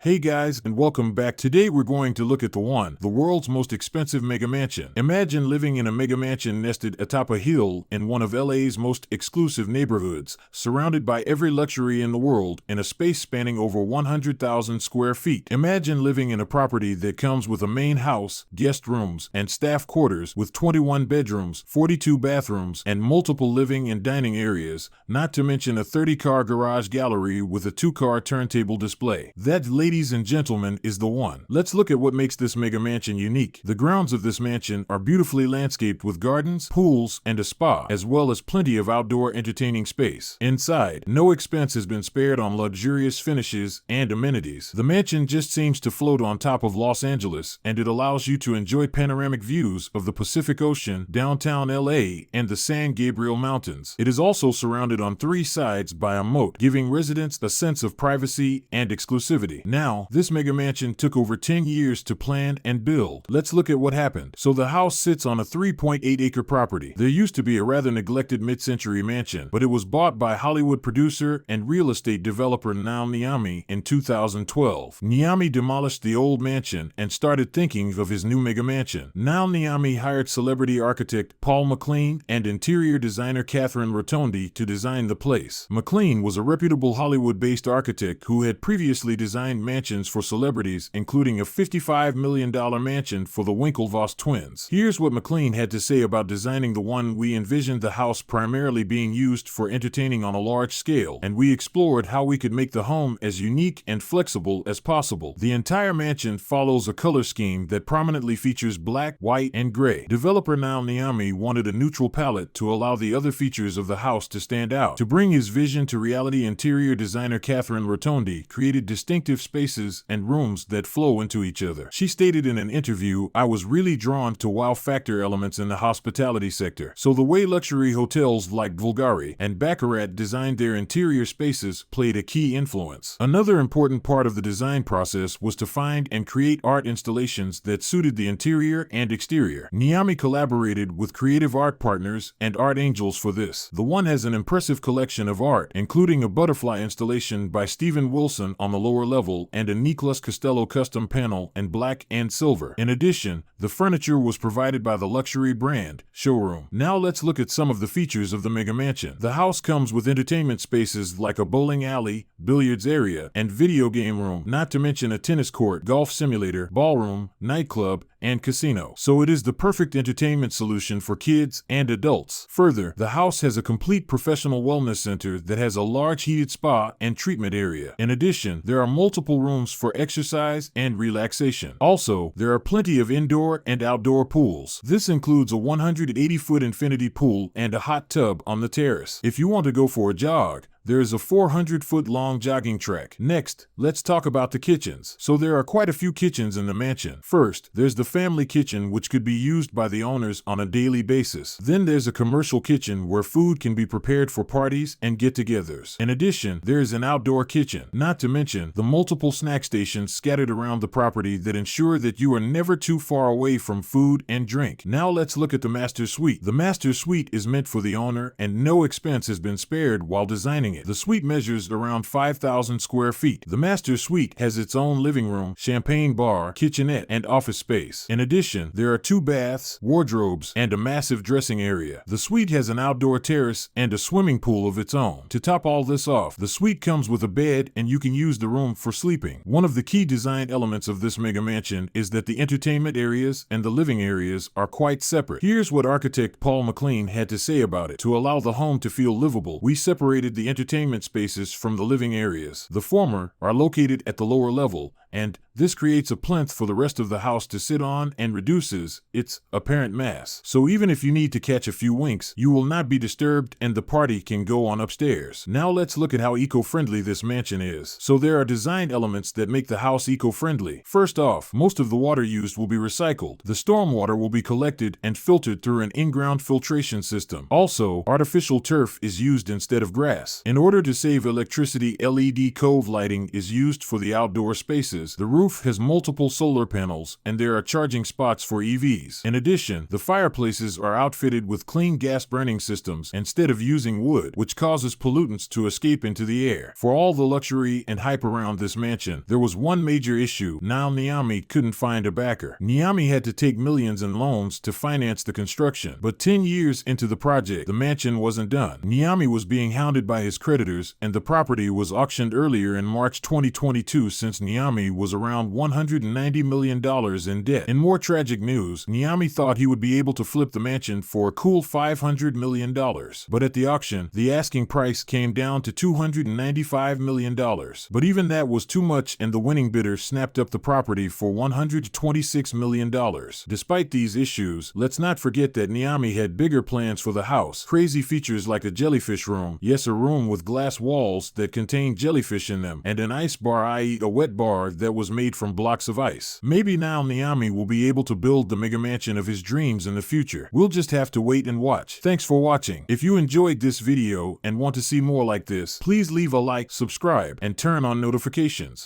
Hey guys, and welcome back. Today we're going to look at the world's most expensive mega mansion. Imagine living in a mega mansion nested atop a hill in one of LA's most exclusive neighborhoods, surrounded by every luxury in the world in a space spanning over 100,000 square feet. Imagine living in a property that comes with a main house, guest rooms, and staff quarters with 21 bedrooms, 42 bathrooms, and multiple living and dining areas, not to mention a 30-car garage gallery with a 2-car turntable display. Ladies and gentlemen, is the one. Let's look at what makes this mega mansion unique. The grounds of this mansion are beautifully landscaped with gardens, pools, and a spa, as well as plenty of outdoor entertaining space. Inside, no expense has been spared on luxurious finishes and amenities. The mansion just seems to float on top of Los Angeles, and it allows you to enjoy panoramic views of the Pacific Ocean, downtown LA, and the San Gabriel Mountains. It is also surrounded on 3 sides by a moat, giving residents a sense of privacy and exclusivity. Now, this mega mansion took over 10 years to plan and build. Let's look at what happened. So the house sits on a 3.8-acre property. There used to be a rather neglected mid-century mansion, but it was bought by Hollywood producer and real estate developer Nao Niami in 2012. Niami demolished the old mansion and started thinking of his new mega mansion. Nao Niami hired celebrity architect Paul McLean and interior designer Catherine Rotondi to design the place. McLean was a reputable Hollywood-based architect who had previously designed mansions for celebrities, including a $55 million mansion for the Winklevoss twins. Here's what McLean had to say about designing the one. We envisioned the house primarily being used for entertaining on a large scale, and we explored how we could make the home as unique and flexible as possible. The entire mansion follows a color scheme that prominently features black, white, and gray. Developer Nao Niami wanted a neutral palette to allow the other features of the house to stand out. To bring his vision to reality, interior designer Catherine Rotondi created distinctive spaces and rooms that flow into each other. She stated in an interview, "I was really drawn to wow factor elements in the hospitality sector. So the way luxury hotels like Bulgari and Baccarat designed their interior spaces played a key influence." Another important part of the design process was to find and create art installations that suited the interior and exterior. Niami collaborated with creative art partners and art angels for this. The one has an impressive collection of art, including a butterfly installation by Stephen Wilson on the lower level and a Nicolas Costello custom panel in black and silver. In addition, the furniture was provided by the luxury brand Showroom. Now let's look at some of the features of the mega mansion. The house comes with entertainment spaces like a bowling alley, billiards area, and video game room, not to mention a tennis court, golf simulator, ballroom, nightclub, and casino. So it is the perfect entertainment solution for kids and adults. Further, the house has a complete professional wellness center that has a large heated spa and treatment area. In addition, there are multiple rooms for exercise and relaxation. Also, there are plenty of indoor and outdoor pools. This includes a 180-foot infinity pool and a hot tub on the terrace. If you want to go for a jog, there is a 400-foot-long jogging track. Next, let's talk about the kitchens. So there are quite a few kitchens in the mansion. First, there's the family kitchen, which could be used by the owners on a daily basis. Then there's a commercial kitchen where food can be prepared for parties and get-togethers. In addition, there is an outdoor kitchen, not to mention the multiple snack stations scattered around the property that ensure that you are never too far away from food and drink. Now let's look at the master suite. The master suite is meant for the owner, and no expense has been spared while designing it. The suite measures around 5,000 square feet. The master suite has its own living room, champagne bar, kitchenette, and office space. In addition, there are 2 baths, wardrobes, and a massive dressing area. The suite has an outdoor terrace and a swimming pool of its own. To top all this off, the suite comes with a bed and you can use the room for sleeping. One of the key design elements of this mega mansion is that the entertainment areas and the living areas are quite separate. Here's what architect Paul McLean had to say about it. To allow the home to feel livable, we separated the entertainment spaces from the living areas. The former are located at the lower level, and this creates a plinth for the rest of the house to sit on and reduces its apparent mass. So even if you need to catch a few winks, you will not be disturbed and the party can go on upstairs. Now let's look at how eco-friendly this mansion is. So there are design elements that make the house eco-friendly. First off, most of the water used will be recycled. The stormwater will be collected and filtered through an in-ground filtration system. Also, artificial turf is used instead of grass. In order to save electricity, LED cove lighting is used for the outdoor spaces. boxes, the roof has multiple solar panels, and there are charging spots for EVs. In addition, the fireplaces are outfitted with clean gas burning systems instead of using wood, which causes pollutants to escape into the air. For all the luxury and hype around this mansion, there was one major issue. Now Niami couldn't find a backer. Niami had to take millions in loans to finance the construction, but 10 years into the project, the mansion wasn't done. Niami was being hounded by his creditors, and the property was auctioned earlier in March 2022 since Niami was around $190 million in debt. In more tragic news, Niami thought he would be able to flip the mansion for a cool $500 million, but at the auction, the asking price came down to $295 million. But even that was too much, and the winning bidder snapped up the property for $126 million. Despite these issues, let's not forget that Niami had bigger plans for the house. Crazy features like a jellyfish room, yes, a room with glass walls that contained jellyfish in them, and an ice bar, i.e. a wet bar that was made from blocks of ice. Maybe now Niami will be able to build the mega mansion of his dreams in the future. We'll just have to wait and watch. Thanks for watching. If you enjoyed this video and want to see more like this, please leave a like, subscribe, and turn on notifications.